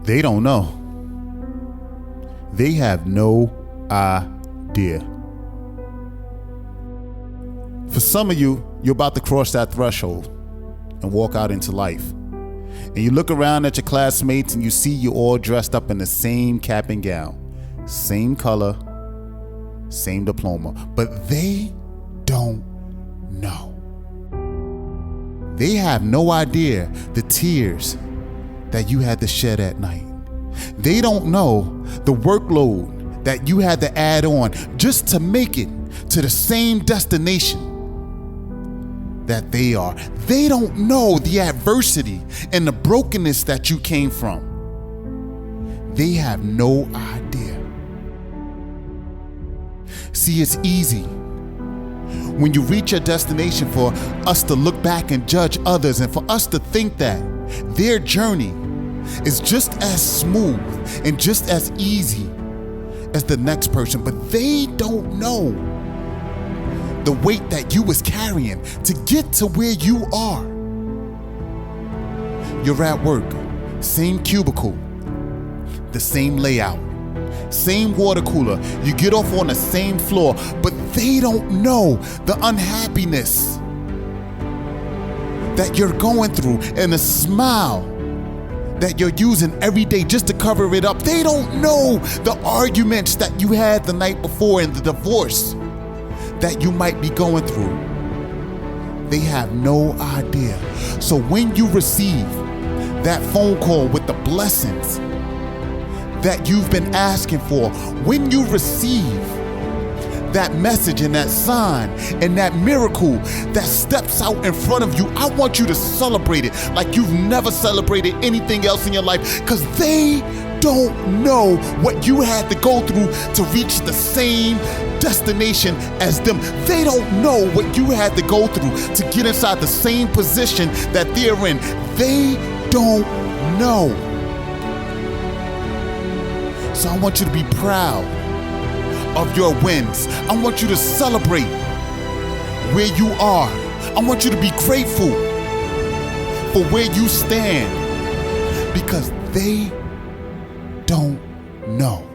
They don't know. They have no idea. For some of you, you're about to cross that threshold and walk out into life. And you look around at your classmates and you see you all dressed up in the same cap and gown, same color, same diploma, but they don't know. They have no idea the tears that you had to shed at night. They don't know the workload that you had to add on just to make it to the same destination that they are. They don't know the adversity and the brokenness that you came from. They have no idea. See, it's easy when you reach your destination for us to look back and judge others and for us to think that their journey is just as smooth and just as easy as the next person, but they don't know the weight that you was carrying to get to where you are. You're at work, same cubicle, the same layout, same water cooler. You get off on the same floor, but they don't know the unhappiness that you're going through and the smile that you're using every day just to cover it up. They don't know the arguments that you had the night before and the divorce that you might be going through. They have no idea. So when you receive that phone call with the blessings that you've been asking for, when you receive that message and that sign and that miracle that steps out in front of you, I want you to celebrate it like you've never celebrated anything else in your life, because they don't know what you had to go through to reach the same destination as them. They don't know what you had to go through to get inside the same position that they're in. They don't know. So I want you to be proud of your wins. I want you to celebrate where you are. I want you to be grateful for where you stand, because they don't know.